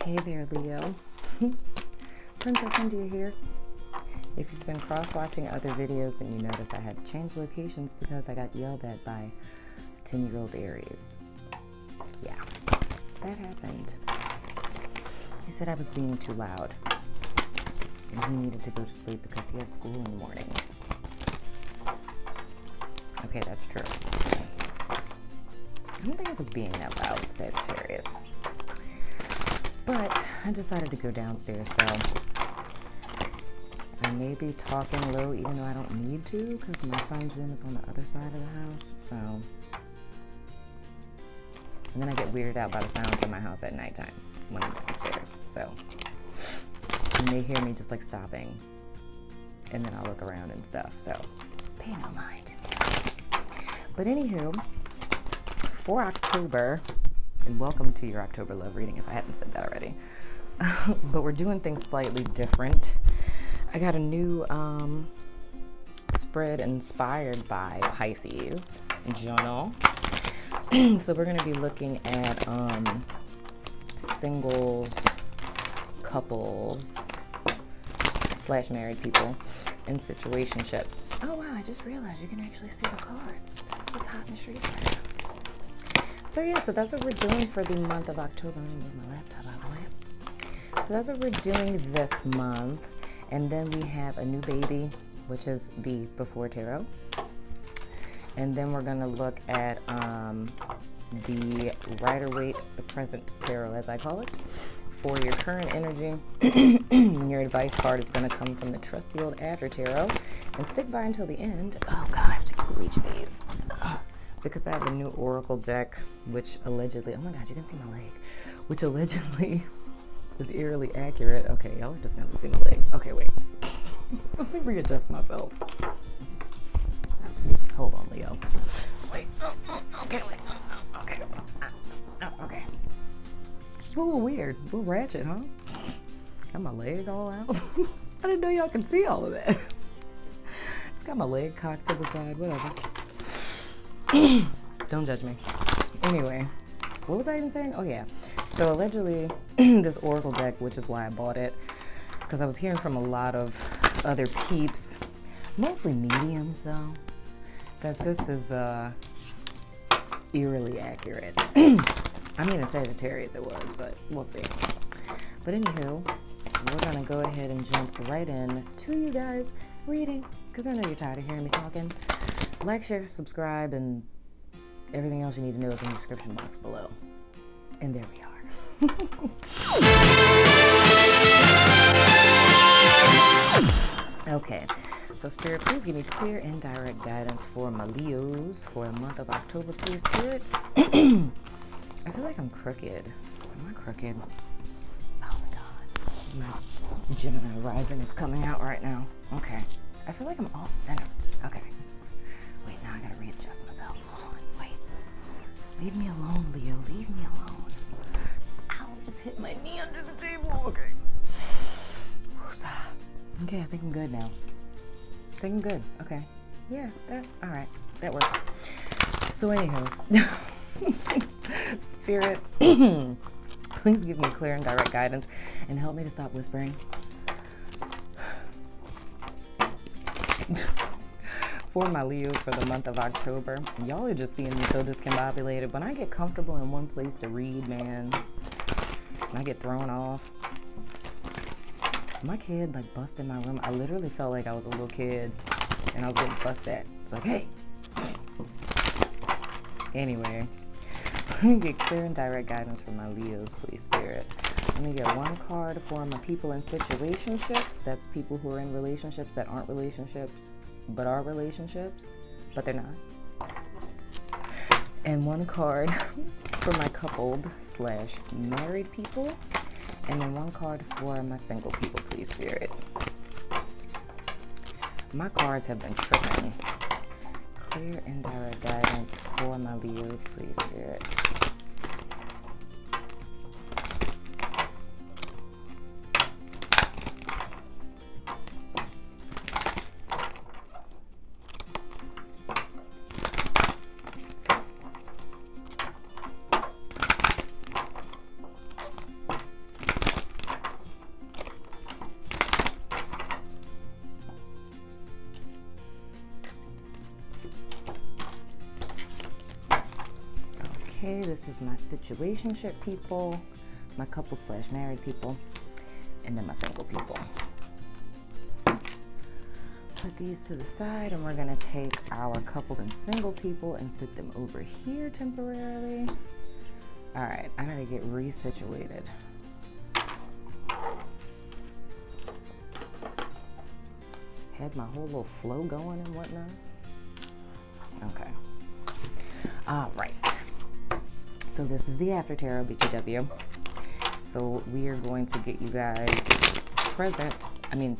Hey there, Leo. Princess India here. If you've been cross-watching other videos, then you notice I had to change locations because I got yelled at by 10-year-old Aries. Yeah, that happened. He said I was being too loud, and he needed to go to sleep because he has school in the morning. Okay, that's true. I don't think I was being that loud, Sagittarius. But I decided to go downstairs, so I may be talking low even though I don't need to because my son's room is on the other side of the house, so. And then I get weirded out by the sounds in my house at nighttime when I'm downstairs, so. You may hear me just like stopping, and then I'll look around and stuff, so pay no mind. But anywho, for October, and welcome to your October love reading if I hadn't said that already. But we're doing things slightly different. I got a new spread inspired by Pisces journal. So we're going to be looking at singles, couples, / married people, and situationships. Oh wow, I just realized you can actually see the cards. That's what's hot in the streets right now. So yeah, so that's what we're doing for the month of October. I'm gonna move my laptop out of the way. So that's what we're doing this month. And then we have a new baby, which is the Before Tarot. And then we're gonna look at the Rider-Waite, the Present Tarot, as I call it, for your current energy. Your advice card is gonna come from the trusty old After Tarot. And stick by until the end. Oh God, I have to reach these. Because I have a new Oracle deck, which allegedly, oh my God, you can see my leg, which allegedly is eerily accurate. Okay, y'all are just gonna have to see my leg. Okay, wait. Let me readjust myself. Hold on, Leo. Wait. Okay, wait. Okay. Okay. It's a little weird, a little ratchet, huh? Got my leg all out. I didn't know y'all could see all of that. Just got my leg cocked to the side, whatever. Don't judge me. Anyway, what was I even saying? Oh yeah. So allegedly, this Oracle deck, which is why I bought it, is because I was hearing from a lot of other peeps, mostly mediums though, that this is eerily accurate. I mean, in Sagittarius it was, but we'll see. But anywho, we're gonna go ahead and jump right in to you guys reading, because I know you're tired of hearing me talking. Like, share, subscribe, and everything else you need to know is in the description box below. And there we are. Okay, so Spirit, please give me clear and direct guidance for my Leos for the month of October, please, Spirit. I feel like I'm crooked. Am I crooked? Oh my God. My Gemini rising is coming out right now. Okay. I feel like I'm off center. Okay. Wait, now I gotta readjust myself. Hold on, wait. Leave me alone, Leo. Leave me alone. Ow, I just hit my knee under the table. Okay. Woosah. Okay, I think I'm good now. I think I'm good. Okay. Yeah, all right. That works. So anyhow, Spirit, please give me clear and direct guidance and help me to stop whispering. For my Leos for the month of October. Y'all are just seeing me so discombobulated. When I get comfortable in one place to read, man, and I get thrown off. My kid like busted in my room. I literally felt like I was a little kid and I was getting fussed at. It's like, hey. Anyway, let me get clear and direct guidance for my Leos, please, Spirit. Let me get one card for my people in situationships. That's people who are in relationships that aren't relationships, but are relationships, but they're not. And one card for my coupled / married people. And then one card for my single people, please, Spirit. My cards have been tripping. Clear and direct guidance for my Leos, please, Spirit. This is my situationship people, my couple/married people, and then my single people. Put these to the side, and we're gonna take our coupled and single people and sit them over here temporarily. All right, I gotta get resituated. Had my whole little flow going and whatnot. Okay. All right. So this is the After Tarot BTW. So we are going to get you guys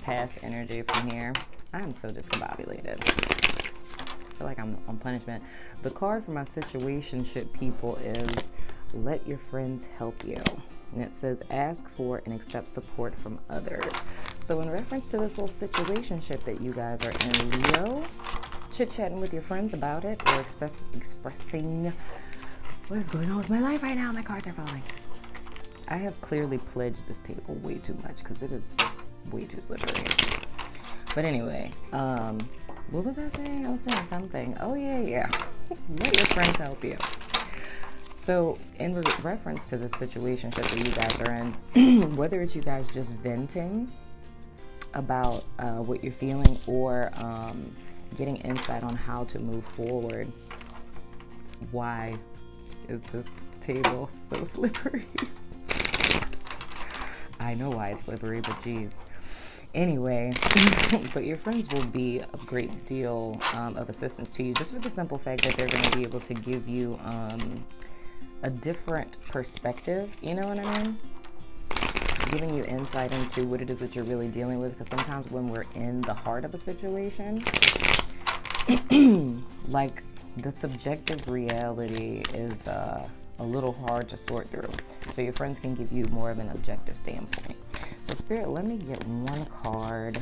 past energy from here. I'm so discombobulated. I feel like I'm on punishment. The card for my situationship people is let your friends help you. And it says ask for and accept support from others. So in reference to this little situationship that you guys are in, Leo, chit-chatting with your friends about it or expressing what is going on with my life right now. My cards are falling. I have clearly pledged this table way too much because it is way too slippery. But anyway, what was I saying? I was saying something. Oh, yeah. Let your friends help you. So in reference to the situationship that you guys are in, whether it's you guys just venting about what you're feeling or getting insight on how to move forward, why is this table so slippery? I know why it's slippery, but geez. Anyway, but your friends will be a great deal of assistance to you just for the simple fact that they're going to be able to give you a different perspective, you know what I mean? Giving you insight into what it is that you're really dealing with, because sometimes when we're in the heart of a situation, like the subjective reality is a little hard to sort through. So your friends can give you more of an objective standpoint. So Spirit, let me get one card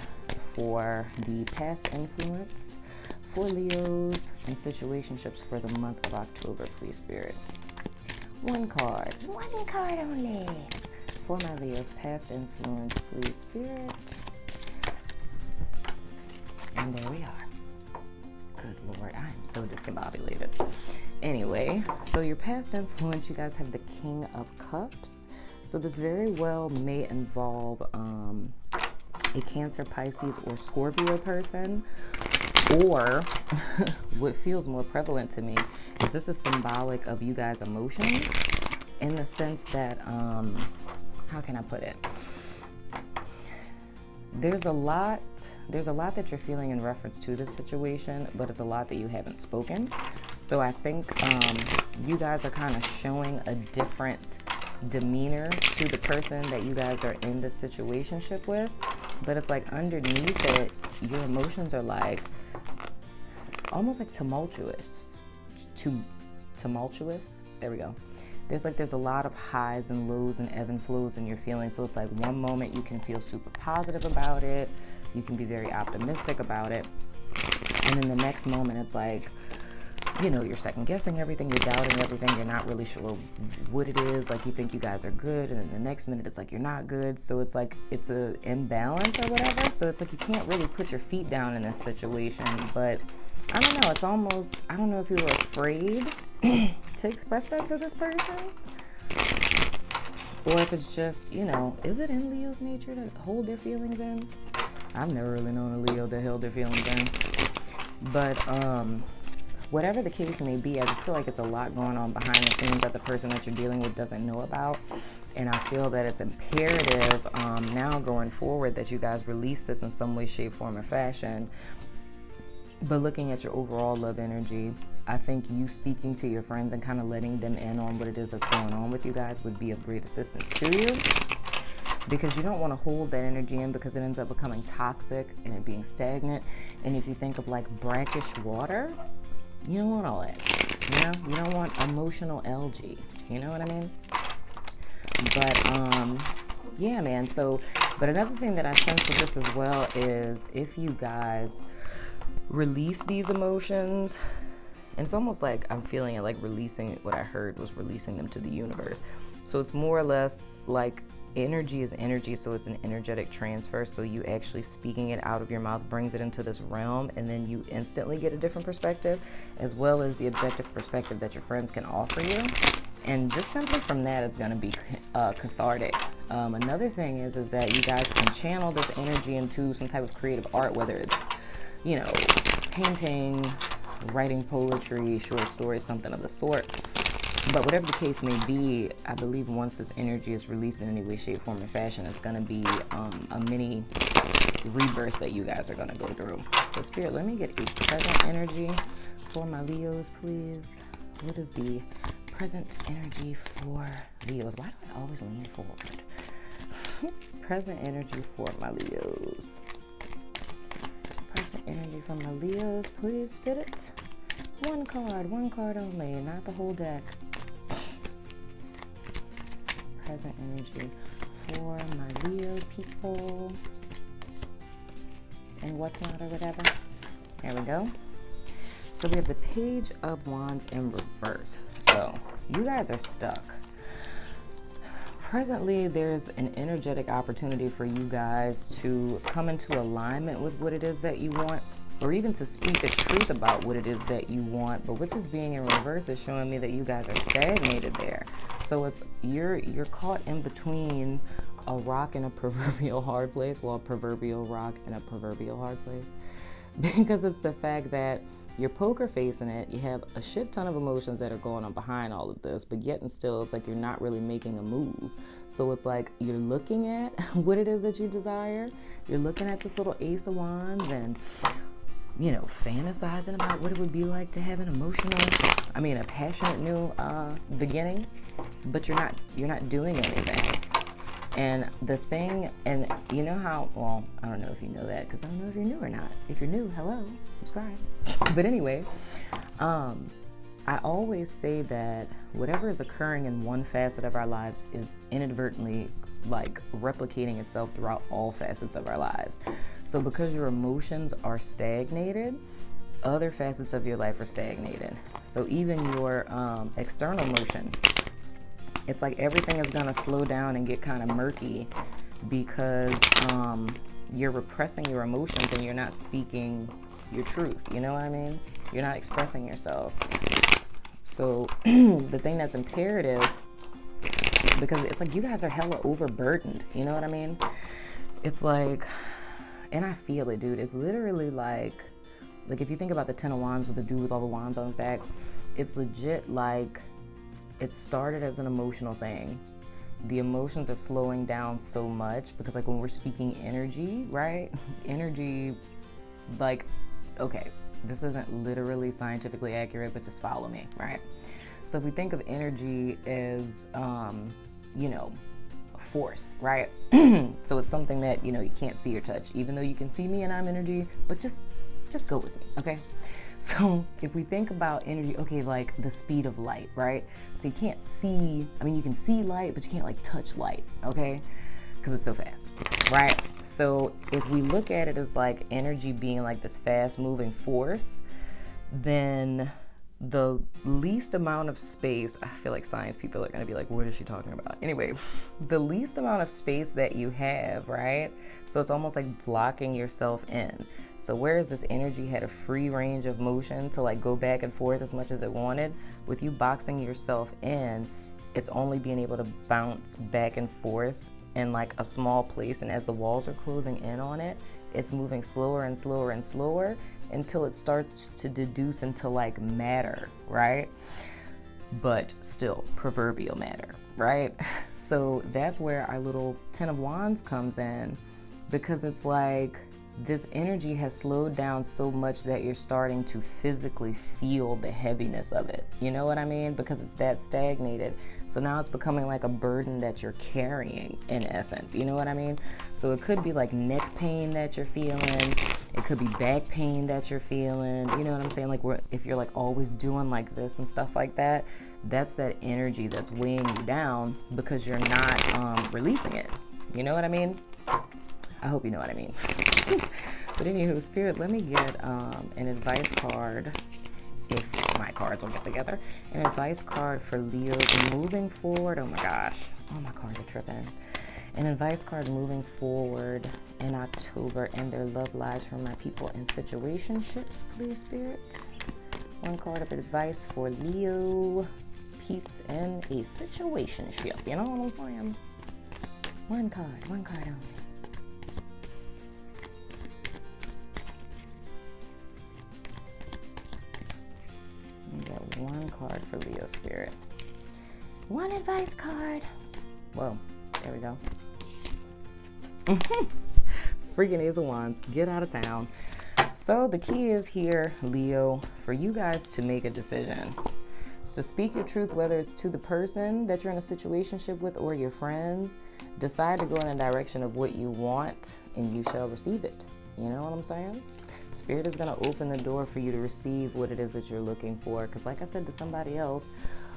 for the past influence for Leos and situationships for the month of October, please, Spirit. One card only for my Leos, past influence, please, Spirit. And there we are. Good Lord, I am so discombobulated. Anyway, so your past influence, you guys have the King of Cups. So this very well may involve a Cancer, Pisces, or Scorpio person. Or what feels more prevalent to me is this is symbolic of you guys' emotions in the sense that, how can I put it? There's a lot that you're feeling in reference to this situation, but it's a lot that you haven't spoken. So I think you guys are kind of showing a different demeanor to the person that you guys are in this situationship with, but it's like underneath it, your emotions are like almost like tumultuous. There we go. There's a lot of highs and lows and ebb and flows in your feelings. So it's like one moment you can feel super positive about it, you can be very optimistic about it, and then the next moment it's like, you know, you're second guessing everything, you're doubting everything, you're not really sure what it is, like you think you guys are good, and then the next minute it's like you're not good. So it's like it's a imbalance or whatever. So it's like you can't really put your feet down in this situation. But I don't know, it's almost, I don't know if you were afraid to express that to this person, or if it's just, you know, is it in Leo's nature to hold their feelings in? I've never really known a Leo that held their feelings in. But whatever the case may be, I just feel like it's a lot going on behind the scenes that the person that you're dealing with doesn't know about. And I feel that it's imperative now going forward that you guys release this in some way, shape, form, or fashion. But looking at your overall love energy, I think you speaking to your friends and kind of letting them in on what it is that's going on with you guys would be of great assistance to you. Because you don't want to hold that energy in, because it ends up becoming toxic and it being stagnant. And if you think of like brackish water, you don't want all that. You know, you don't want emotional algae. You know what I mean? But yeah, man. So, but another thing that I sense with this as well is if you guys release these emotions, and it's almost like I'm feeling it like releasing, what I heard was releasing them to the universe. So it's more or less like energy is energy, so it's an energetic transfer. So you actually speaking it out of your mouth brings it into this realm, and then you instantly get a different perspective, as well as the objective perspective that your friends can offer you. And just simply from that, it's going to be cathartic. Another thing is that you guys can channel this energy into some type of creative art, whether it's, you know, painting, writing poetry, short stories, something of the sort. But whatever the case may be, I believe once this energy is released in any way, shape, form, or fashion, it's going to be a mini rebirth that you guys are going to go through. So Spirit, let me get a present energy for my Leos, please. What is the present energy for Leos? Why do I always lean forward? Present energy for my Leos. Present energy for my Leos, please, Spirit. One card only, not the whole deck. Present energy for my Leo people. And what's not or whatever. There we go. So we have the Page of Wands in reverse. So you guys are stuck. Presently, there's an energetic opportunity for you guys to come into alignment with what it is that you want, or even to speak the truth about what it is that you want. But with this being in reverse, it's showing me that you guys are stagnated there. So it's you're caught in between a rock and a proverbial hard place. Well, a proverbial rock and a proverbial hard place. Because it's the fact that you're poker facing it, you have a shit ton of emotions that are going on behind all of this, but yet and still it's like you're not really making a move. So it's like you're looking at what it is that you desire. You're looking at this little Ace of Wands and, you know, fantasizing about what it would be like to have an a passionate new beginning, but you're not doing anything. And the thing, and you know how, well, I don't know if you know that, because I don't know if you're new or not. If you're new, hello, subscribe. But anyway, I always say that whatever is occurring in one facet of our lives is inadvertently like replicating itself throughout all facets of our lives. So because your emotions are stagnated, other facets of your life are stagnated. So even your external motion, it's like everything is going to slow down and get kind of murky because you're repressing your emotions and you're not speaking your truth. You know what I mean? You're not expressing yourself. So the thing that's imperative, because it's like you guys are hella overburdened. You know what I mean? It's like, and I feel it, dude. It's literally like if you think about the Ten of Wands with the dude with all the wands on his back, it's legit like, it started as an emotional thing. The emotions are slowing down so much because like when we're speaking energy, right? Energy, like, okay, this isn't literally scientifically accurate, but just follow me, right? So if we think of energy as, you know, force, right? So it's something that, you know, you can't see or touch, even though you can see me and I'm energy, but just go with me, okay? So if we think about energy, okay, like the speed of light, right? So you can't see, you can see light, but you can't like touch light, okay? Because it's so fast, right? So if we look at it as like energy being like this fast moving force, then the least amount of space, I feel like science people are going to be like, what is she talking about? Anyway, the least amount of space that you have, right? So it's almost like blocking yourself in. So whereas this energy had a free range of motion to like go back and forth as much as it wanted, with you boxing yourself in, it's only being able to bounce back and forth in like a small place. And as the walls are closing in on it, it's moving slower and slower and slower until it starts to deduce into like matter, right? But still proverbial matter, right? So that's where our little Ten of Wands comes in, because it's like this energy has slowed down so much that you're starting to physically feel the heaviness of it. You know what I mean? Because it's that stagnated. So now it's becoming like a burden that you're carrying in essence. You know what I mean? So it could be like neck pain that you're feeling. It could be back pain that you're feeling. You know what I'm saying? Like if you're like always doing like this and stuff like that, that's that energy that's weighing you down because you're not releasing it. You know what I mean? I hope you know what I mean. But anywho, Spirit, let me get an advice card, if my cards will get together. An advice card for Leos moving forward. Oh my gosh. Oh, my cards are tripping. An advice card moving forward in October and their love lives for my people in situationships, please, Spirit. One card of advice for Leo peeps in a situationship. You know what I'm saying? One card only. We got one card for Leo, Spirit. One advice card. Whoa, there we go. Freaking Ace of Wands, get out of town. So the key is here, Leo, for you guys to make a decision. So speak your truth, whether it's to the person that you're in a situationship with or your friends. Decide to go in a direction of what you want and you shall receive it. You know what I'm saying? Spirit is going to open the door for you to receive what it is that you're looking for. Because like I said to somebody else,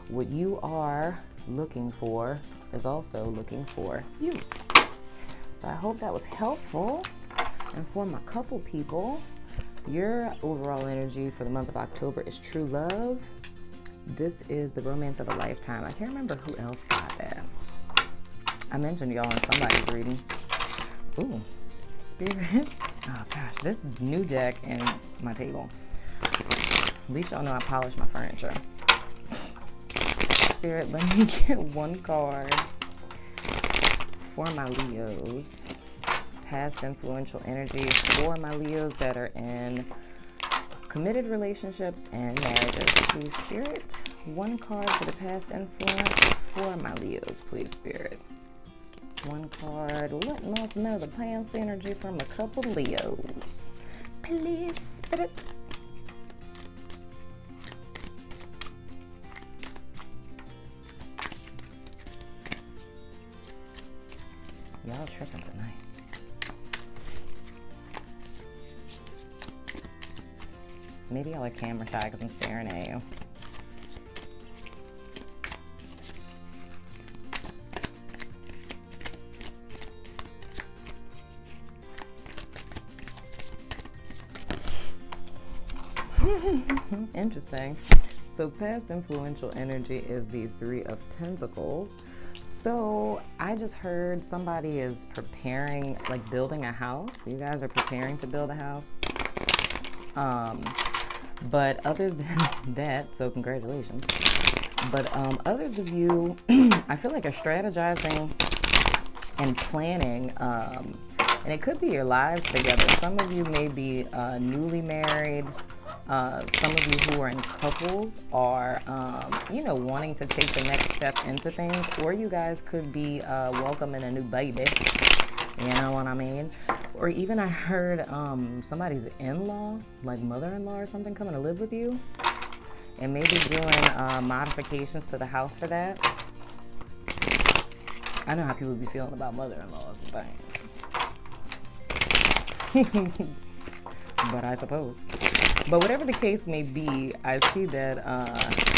what you are looking for is also looking for you. So I hope that was helpful. And for my couple people, your overall energy for the month of October is true love. This is the romance of a lifetime. I can't remember who else got that. I mentioned y'all in somebody's reading. Ooh, Spirit. Oh gosh, this new deck in my table. At least y'all know I polish my furniture. Spirit, let me get one card for my Leos. Past influential energy for my Leos that are in committed relationships and marriages, please, Spirit. One card for the past influence for my Leos, please, Spirit. One card letting us know the past energy from a couple Leos, please, Spirit. Y'all tripping tonight. Maybe y'all are camera shy because I'm staring at you. Interesting. So past influential energy is the Three of Pentacles. So I just heard somebody is preparing, like building a house. You guys are preparing to build a house. But other than that, so congratulations. But others of you, I feel like are strategizing and planning, and it could be your lives together. Some of you may be newly married. Some of you who are in couples are, wanting to take the next step into things, or you guys could be welcoming a new baby. You know what I mean? Or even I heard somebody's in-law, like mother-in-law or something, coming to live with you, and maybe doing modifications to the house for that. I know how people be feeling about mother-in-laws and things. But I suppose. But whatever the case may be, I see that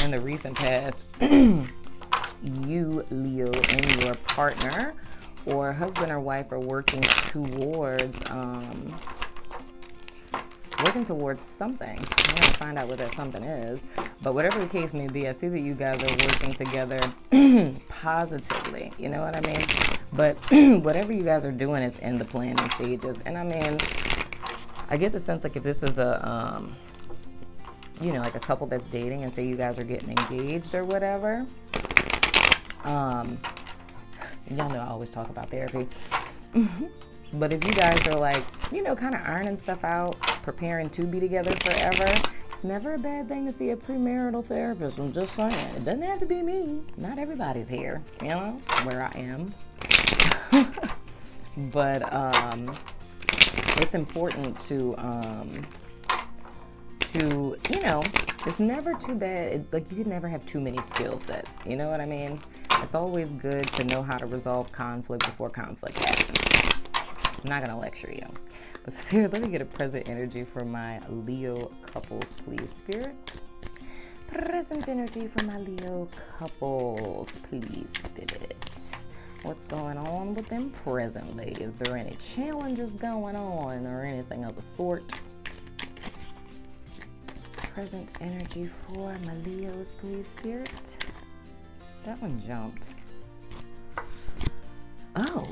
in the recent past, you, Leo, and your partner or husband or wife are working towards something. I'm gonna find out what that something is. But whatever the case may be, I see that you guys are working together positively. You know what I mean? But whatever you guys are doing is in the planning stages. And I mean, I get the sense like if this is a, like a couple that's dating and say you guys are getting engaged or whatever. Y'all know I always talk about therapy. But if you guys are like, kind of ironing stuff out, preparing to be together forever, it's never a bad thing to see a premarital therapist. I'm just saying. It doesn't have to be me. Not everybody's here, where I am. But it's important to it's never too bad. Like, you could never have too many skill sets. You know what I mean? It's always good to know how to resolve conflict before conflict happens. I'm not going to lecture you. But Spirit, let me get a present energy for my Leo couples, please, Spirit. Present energy for my Leo couples, please, Spirit. What's going on with them presently? Is there any challenges going on or anything of the sort? Present energy for my Leos, please, Spirit. That one jumped. Oh.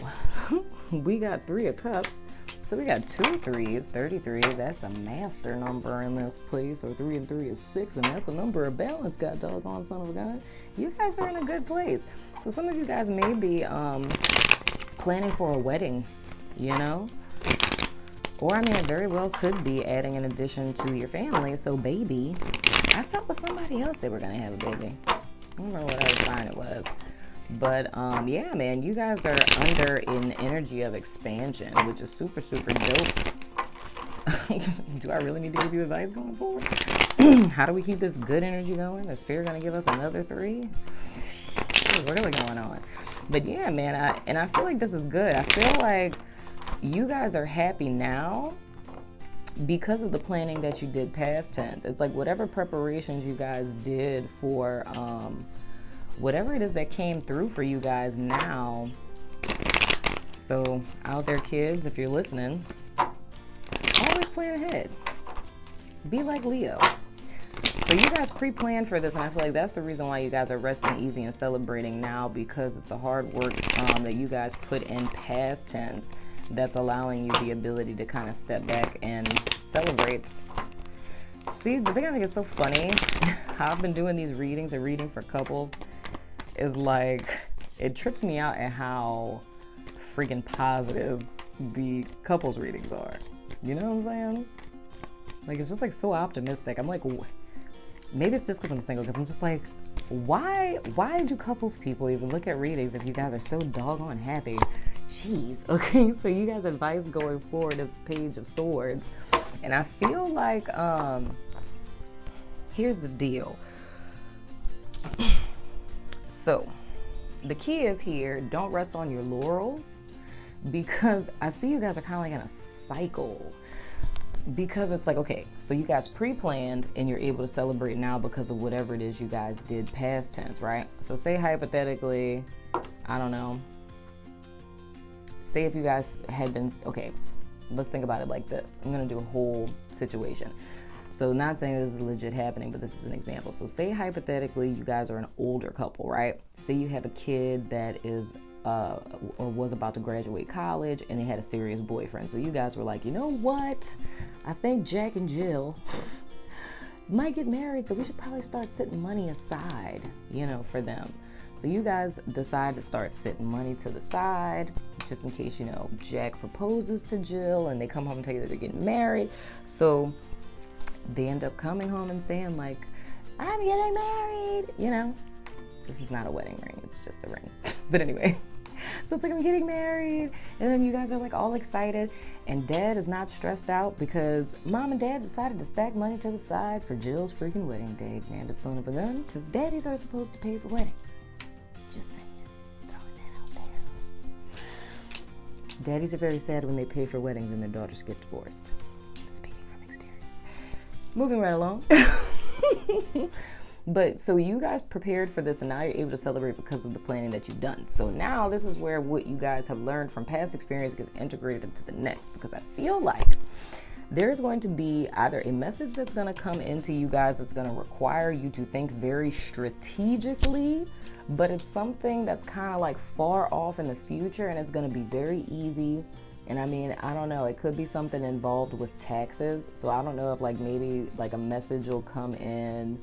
we got 3 of cups. So we got 2 3s, 33. That's a master number in this place. Or 3 and 3 is 6, and that's a number of balance, god doggone son of a gun. You guys are in a good place. So some of you guys may be planning for a wedding, you know? Or, I mean, it very well could be adding an addition to your family. So, baby, I felt with somebody else they were going to have a baby. I don't remember what other sign it was. But, yeah, man, you guys are under an energy of expansion, which is super, super dope. Do I really need to give you advice going forward? How do we keep this good energy going? Is Spirit going to give us another 3? What's really going on? But, yeah, man, I feel like this is good. I feel like you guys are happy now because of the planning that you did past tense. It's like whatever preparations you guys did for whatever it is that came through for you guys now. So out there, kids, if you're listening, always plan ahead. Be like Leo. So you guys pre-planned for this, and I feel like that's the reason why you guys are resting easy and celebrating now, because of the hard work that you guys put in past tense. That's allowing you the ability to kind of step back and celebrate. See, the thing I think is so funny, how I've been doing these readings and reading for couples, is like, it trips me out at how freaking positive the couples readings are. You know what I'm saying? Like, it's just like so optimistic. I'm like, maybe it's just because I'm single, because I'm just like, why do couples people even look at readings if you guys are so doggone happy? Jeez. Okay, so you guys' advice going forward is Page of Swords. And I feel like, here's the deal. So, the key is here, don't rest on your laurels, because I see you guys are kind of like in a cycle. Because it's like, okay, so you guys pre-planned and you're able to celebrate now because of whatever it is you guys did past tense, right? So say hypothetically, I don't know, say if you guys had been, okay, let's think about it like this. I'm going to do a whole situation. So not saying this is legit happening, but this is an example. So say hypothetically you guys are an older couple, right? Say you have a kid that is or was about to graduate college, and they had a serious boyfriend. So you guys were like, you know what? I think Jack and Jill might get married, so we should probably start setting money aside, you know, for them. So you guys decide to start setting money to the side, just in case, you know, Jack proposes to Jill and they come home and tell you that they're getting married. So they end up coming home and saying like, I'm getting married, you know. This is not a wedding ring, it's just a ring. But anyway, so it's like, I'm getting married, and then you guys are like all excited, and Dad is not stressed out because Mom and Dad decided to stack money to the side for Jill's freaking wedding day. Damn it, son of a gun, because daddies are supposed to pay for weddings. Just saying, throwing that out there. Daddies are very sad when they pay for weddings and their daughters get divorced. Speaking from experience. Moving right along. But so you guys prepared for this, and now you're able to celebrate because of the planning that you've done. So now this is where what you guys have learned from past experience gets integrated into the next, because I feel like there's going to be either a message that's going to come into you guys that's going to require you to think very strategically, but it's something that's kind of like far off in the future, and it's going to be very easy. And I mean, I don't know, it could be something involved with taxes. So I don't know if like maybe like a message will come in.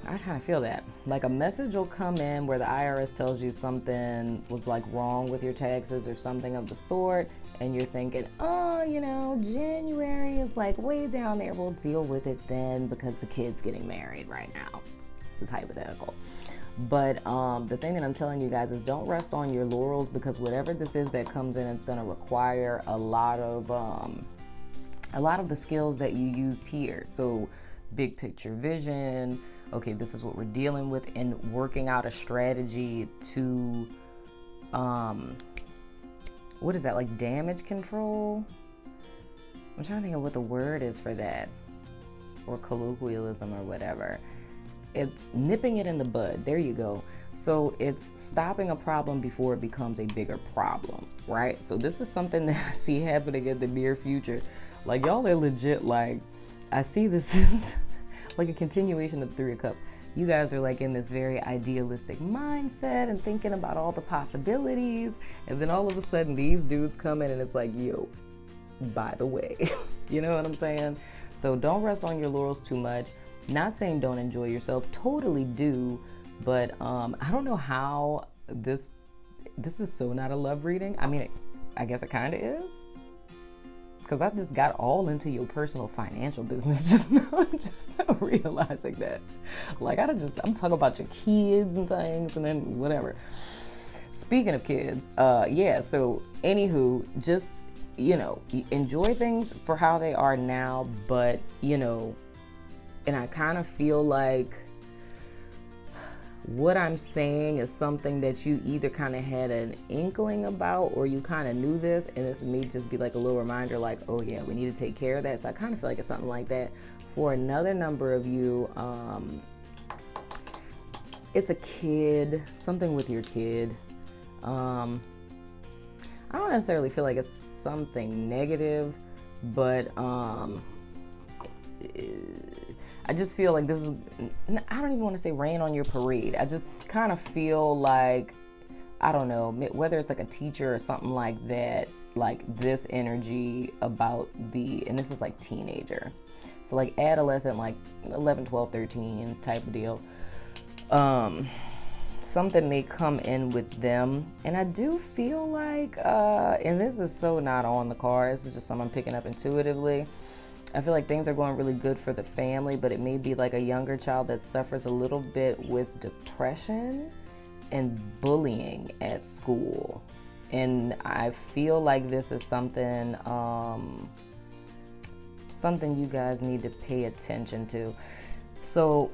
I kind of feel that. Like a message will come in where the IRS tells you something was like wrong with your taxes or something of the sort, and you're thinking, oh, you know, January is like way down there. We'll deal with it then because the kid's getting married right now. This is hypothetical. But the thing that I'm telling you guys is don't rest on your laurels, because whatever this is that comes in, it's going to require a lot of the skills that you used here. So big picture vision. Okay, this is what we're dealing with, and working out a strategy to, what is that, like damage control? I'm trying to think of what the word is for that, or colloquialism or whatever. It's nipping it in the bud. There you go. So it's stopping a problem before it becomes a bigger problem, right? So this is something that I see happening in the near future. Like, y'all are legit, like, I see this is like a continuation of the Three of Cups. you guys are like in this very idealistic mindset and thinking about all the possibilities. And then all of a sudden these dudes come in and it's like, yo, by the way, you know what I'm saying? So don't rest on your laurels too much. Not saying don't enjoy yourself, totally do. But I don't know how this is so not a love reading. I mean, I guess it kind of is. Because I just got all into your personal financial business just now realizing that. Like, I'm talking about your kids and things and then whatever. Speaking of kids, yeah, so anywho, just, you know, enjoy things for how they are now, but, you know, and I kind of feel like what I'm saying is something that you either kind of had an inkling about or you kind of knew this, and this may just be like a little reminder like, oh yeah, we need to take care of that. So I kind of feel like it's something like that. For another number of you, it's a kid, something with your kid. I don't necessarily feel like it's something negative, but I just feel like this is, I don't even want to say rain on your parade. I just kind of feel like, I don't know, whether it's like a teacher or something like that, like this energy about and this is like teenager. So like adolescent, like 11, 12, 13 type of deal. Something may come in with them. And I do feel like, and this is so not on the cards, this is just something I'm picking up intuitively. I feel like things are going really good for the family, but it may be like a younger child that suffers a little bit with depression and bullying at school. And I feel like this is something you guys need to pay attention to. So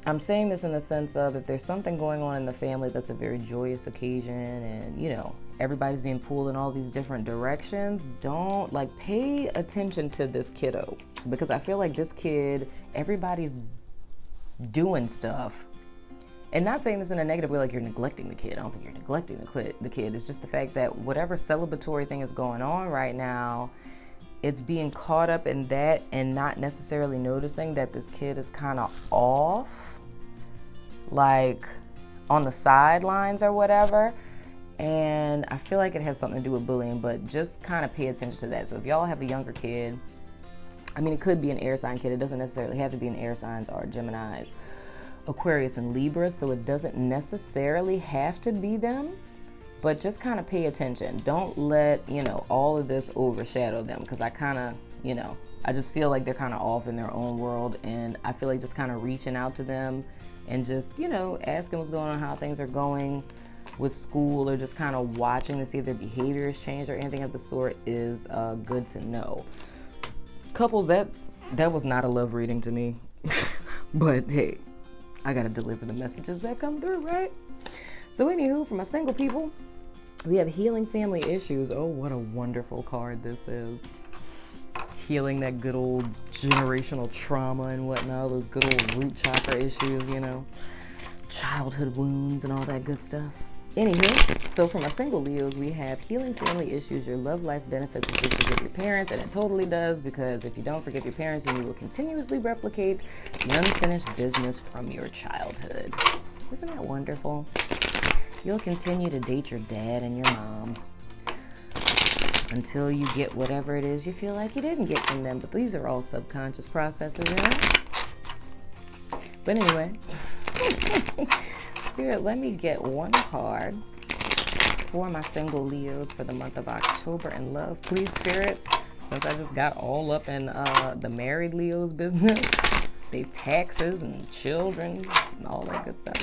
I'm saying this in the sense of if there's something going on in the family that's a very joyous occasion and, you know, everybody's being pulled in all these different directions, don't pay attention to this kiddo, because I feel like this kid, everybody's doing stuff. And not saying this in a negative way, like you're neglecting the kid. I don't think you're neglecting the kid. It's just the fact that whatever celebratory thing is going on right now, it's being caught up in that and not necessarily noticing that this kid is kind of off, like on the sidelines or whatever. And I feel like it has something to do with bullying, but just kind of pay attention to that. So if y'all have a younger kid, I mean, it could be an air sign kid. It doesn't necessarily have to be an air signs or Geminis, Aquarius, and Libra. So it doesn't necessarily have to be them, but just kind of pay attention. Don't let, you know, all of this overshadow them, because I kind of, you know, I just feel like they're kind of off in their own world. And I feel like just kind of reaching out to them and just, you know, asking what's going on, how things are going with school, or just kind of watching to see if their behavior has changed or anything of the sort is good to know. Couples, that was not a love reading to me. But hey, I gotta deliver the messages that come through, right? So anywho, for my single people, we have healing family issues. Oh, what a wonderful card this is. Healing that good old generational trauma and whatnot, those good old root chakra issues, you know, childhood wounds and all that good stuff. Anywho, so for my single Leos, we have healing family issues. Your love life benefits if you forgive your parents, and it totally does, because if you don't forgive your parents, then you will continuously replicate the unfinished business from your childhood. Isn't that wonderful? You'll continue to date your dad and your mom until you get whatever it is you feel like you didn't get from them. But these are all subconscious processes, right? But anyway, Spirit, let me get one card for my single Leos for the month of October in love. Please, Spirit, since I just got all up in the married Leos business, they taxes and children and all that good stuff,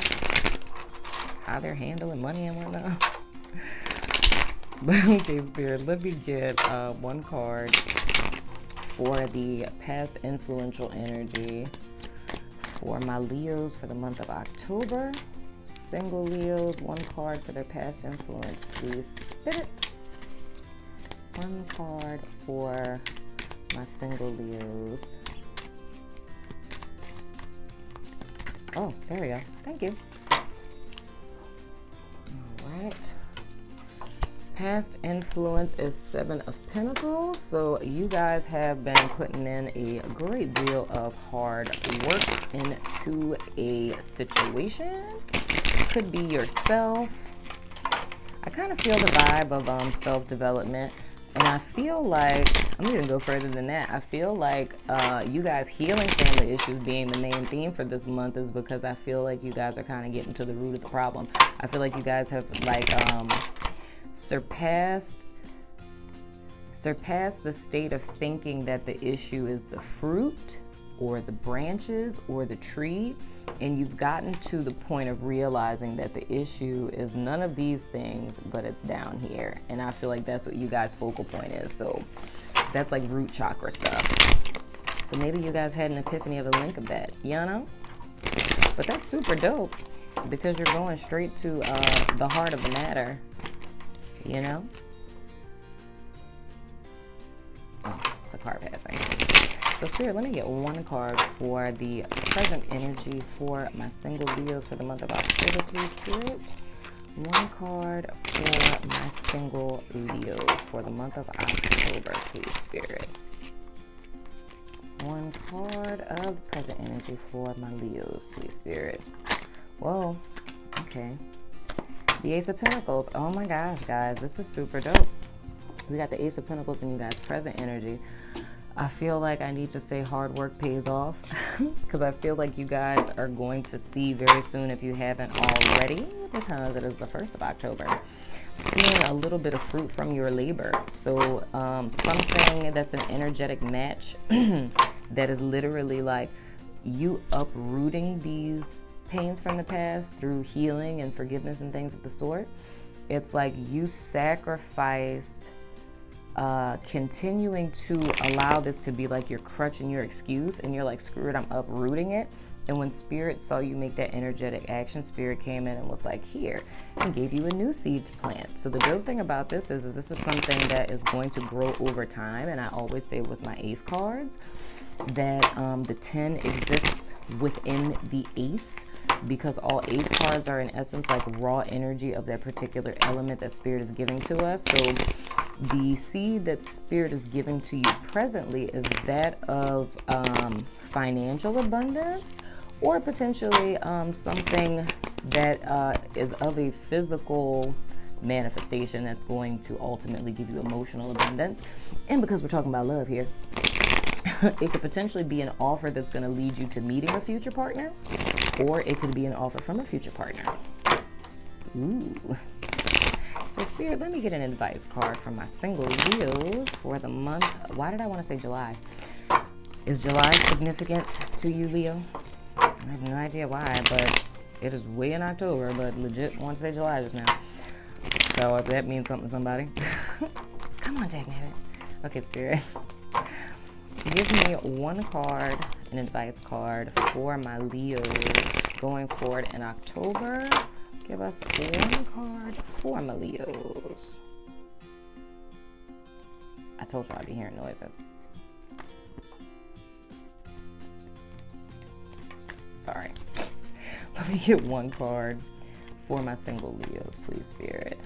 how they're handling money and whatnot. But okay, Spirit, let me get one card for the past influential energy for my Leos for the month of October. Single Leos, one card for their past influence, please, Spirit. One card for my single Leos. Oh, there we go. Thank you. All right. Past influence is 7 of Pentacles. So you guys have been putting in a great deal of hard work into a situation. Could be yourself. I kind of feel the vibe of self-development. And I feel like, I'm even go further than that. I feel like you guys healing family issues being the main theme for this month is because I feel like you guys are kind of getting to the root of the problem. I feel like you guys have like surpassed the state of thinking that the issue is the fruit or the branches or the tree, and you've gotten to the point of realizing that the issue is none of these things, but it's down here. And I feel like that's what you guys' focal point is. So that's like root chakra stuff. So maybe you guys had an epiphany of a link of that, you know? But that's super dope because you're going straight to the heart of the matter, you know? Oh, it's a card passing. So Spirit, let me get one card for the present energy for my single Leos for the month of October, please, Spirit. One card for my single Leos for the month of October, please, Spirit. One card of the present energy for my Leos, please, Spirit. Whoa, okay. The Ace of Pentacles. Oh my gosh, guys, this is super dope. We got the Ace of Pentacles and you guys' present energy. I feel like I need to say hard work pays off because I feel like you guys are going to see very soon, if you haven't already, because it is the 1st of October, seeing a little bit of fruit from your labor. So something that's an energetic match that is literally like you uprooting these pains from the past through healing and forgiveness and things of the sort. It's like you sacrificed continuing to allow this to be like your crutch and your excuse, and you're like, screw it, I'm uprooting it. And when Spirit saw you make that energetic action, Spirit came in and was like, here, and gave you a new seed to plant. So the dope thing about this is this is something that is going to grow over time. And I always say with my ace cards that the 10 exists within the ace, because all ace cards are in essence like raw energy of that particular element that Spirit is giving to us. So the seed that Spirit is giving to you presently is that of financial abundance, or potentially something that is of a physical manifestation that's going to ultimately give you emotional abundance. And because we're talking about love here, it could potentially be an offer that's going to lead you to meeting a future partner, or it could be an offer from a future partner. Ooh. So Spirit, let me get an advice card from my single Leos for the month. Why did I want to say July? Is July significant to you, Leo? I have no idea why, but it is way in October, but legit want to say July just now. So if that means something to somebody. Come on, dang it. Okay, Spirit. Give me one card, an advice card for my Leos going forward in October. Give us one card for my Leos. I told you I'd be hearing noises. Sorry. Let me get one card for my single Leos, please, Spirit.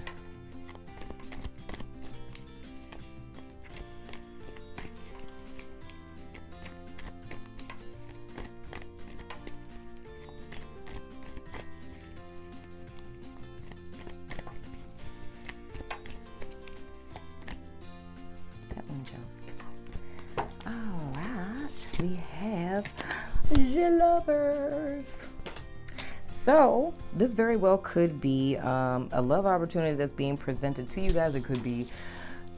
We have lovers. So this very well could be a love opportunity that's being presented to you guys. It could be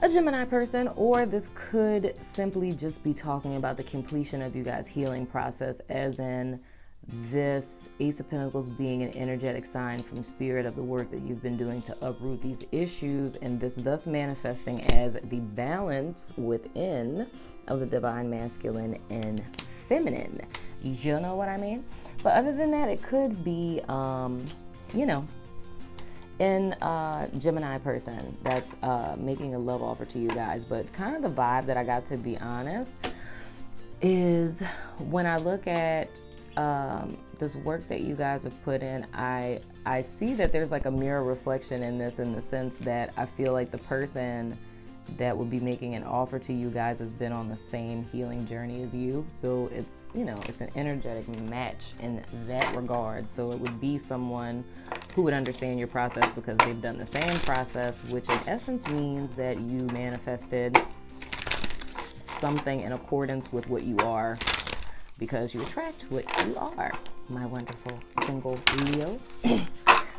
a Gemini person, or this could simply just be talking about the completion of you guys' healing process, as in this Ace of Pentacles being an energetic sign from Spirit of the work that you've been doing to uproot these issues, and this thus manifesting as the balance within of the divine masculine and feminine. You know what I mean? But other than that, it could be, in Gemini person that's making a love offer to you guys. But kind of the vibe that I got, to be honest, is when I look at this work that you guys have put in, I see that there's like a mirror reflection in this, in the sense that I feel like the person that would be making an offer to you guys has been on the same healing journey as you. So it's, you know, it's an energetic match in that regard. So it would be someone who would understand your process because they've done the same process, which in essence means that you manifested something in accordance with what you are, because you attract what you are, my wonderful single Leo.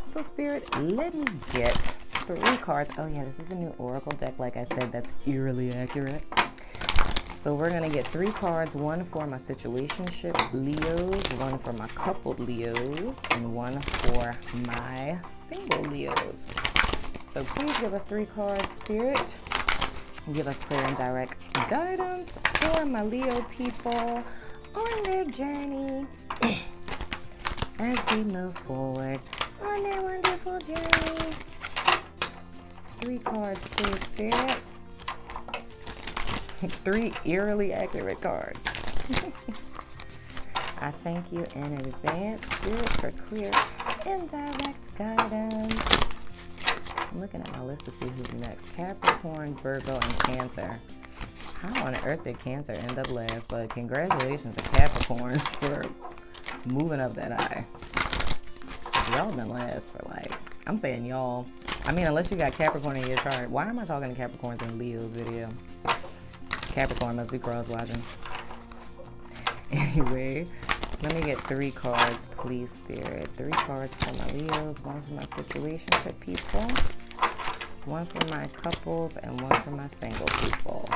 So Spirit, let me get 3 cards. Oh yeah, this is a new oracle deck, like I said, that's eerily accurate. So we're gonna get 3 cards, one for my situationship Leos, one for my coupled Leos, and one for my single Leos. So please give us 3 cards, Spirit. Give us clear and direct guidance for my Leo people on their journey as they move forward on their wonderful journey. 3 cards, please, Spirit. 3 eerily accurate cards. I thank you in advance, Spirit, for clear and direct guidance. I'm looking at my list to see who's next. Capricorn, Virgo, and Cancer. How on earth did Cancer end up last? But congratulations to Capricorn for moving up that high. Y'all been last for like, I'm saying y'all. I mean, unless you got Capricorn in your chart. Why am I talking to Capricorns in Leo's video? Capricorn must be cross-watching. Anyway, let me get 3 cards, please, Spirit. 3 cards for my Leos, 1 for my situationship people, 1 for my couples, and 1 for my single people.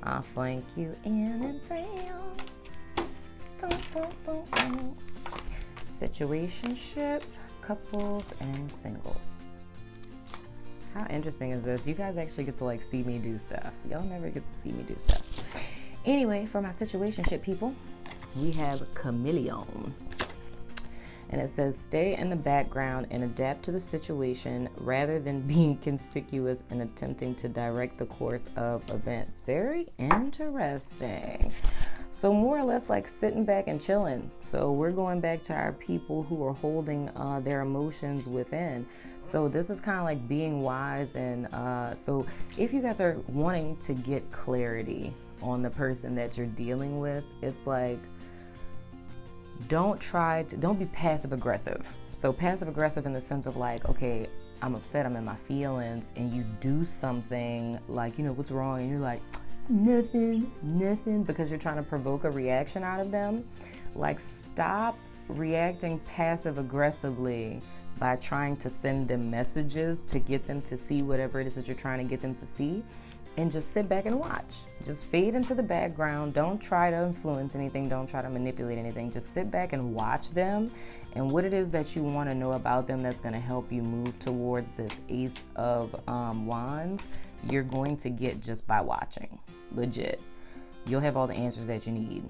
I'll thank you in advance. Dun, dun, dun, dun. Situationship, couples, and singles. How interesting is this? You guys actually get to like see me do stuff. Y'all never get to see me do stuff. Anyway, for my situationship people, we have Chameleon. And it says, stay in the background and adapt to the situation rather than being conspicuous and attempting to direct the course of events. Very interesting. So more or less like sitting back and chilling. So we're going back to our people who are holding their emotions within. So this is kind of like being wise. And so if you guys are wanting to get clarity on the person that you're dealing with, it's like, don't be passive aggressive. So passive aggressive in the sense of like, okay, I'm upset, I'm in my feelings, and you do something like, you know, what's wrong? And you're like, nothing, because you're trying to provoke a reaction out of them. Like, stop reacting passive aggressively by trying to send them messages to get them to see whatever it is that you're trying to get them to see. And just sit back and watch. Just fade into the background. Don't try to influence anything. Don't try to manipulate anything. Just sit back and watch them. And what it is that you want to know about them that's going to help you move towards this Ace of Wands, you're going to get just by watching. Legit. You'll have all the answers that you need,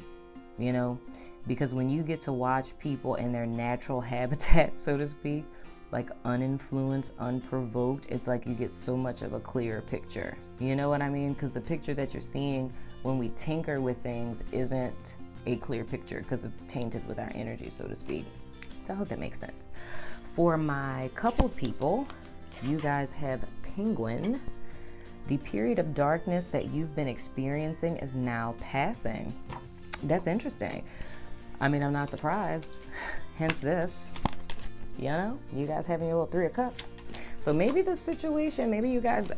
you know? Because when you get to watch people in their natural habitat, so to speak, like uninfluenced, unprovoked, it's like you get so much of a clearer picture. You know what I mean? Because the picture that you're seeing when we tinker with things isn't a clear picture because it's tainted with our energy, so to speak. So I hope that makes sense. For my coupled people, you guys have Penguin. The period of darkness that you've been experiencing is now passing. That's interesting. I mean, I'm not surprised. Hence this. You know, you guys having your little 3 of Cups. So maybe the situation, maybe you guys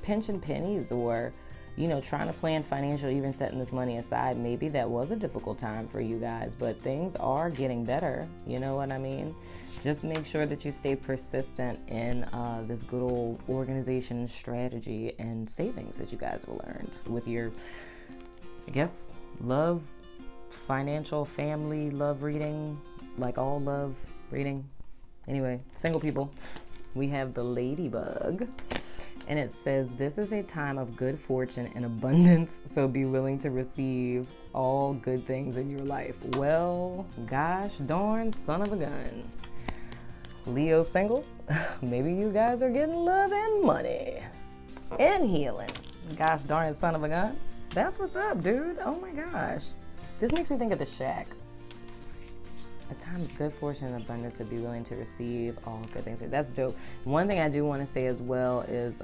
pinching pennies or, you know, trying to plan financial, even setting this money aside. Maybe that was a difficult time for you guys, but things are getting better. You know what I mean? Just make sure that you stay persistent in this good old organization strategy and savings that you guys have learned with your, I guess, love, financial, family, love reading, like all love reading. Anyway, single people, we have the Ladybug, and it says, this is a time of good fortune and abundance, so be willing to receive all good things in your life. Well, gosh darn son of a gun. Leo singles, maybe you guys are getting love and money and healing. Gosh darn son of a gun. That's what's up, dude. Oh my gosh. This makes me think of The Shack. a time of good fortune and abundance, to be willing to receive all good things. That's dope. One thing I do want to say as well is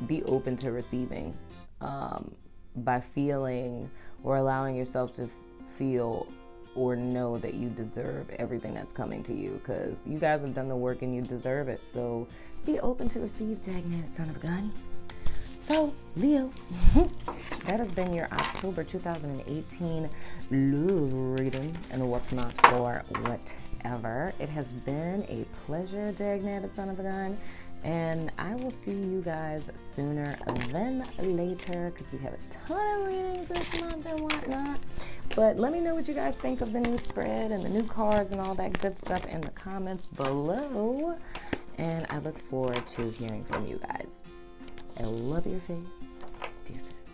be open to receiving by feeling or allowing yourself to feel or know that you deserve everything that's coming to you, because you guys have done the work and you deserve it. So be open to receive, dagnabbit son of a gun. So, Leo, that has been your October 2018 love reading and what's not for whatever. It has been a pleasure, dagnabbit son of a gun, and I will see you guys sooner than later, because we have a ton of readings this month and whatnot. But let me know what you guys think of the new spread and the new cards and all that good stuff in the comments below. And I look forward to hearing from you guys. I love your face. Deuces.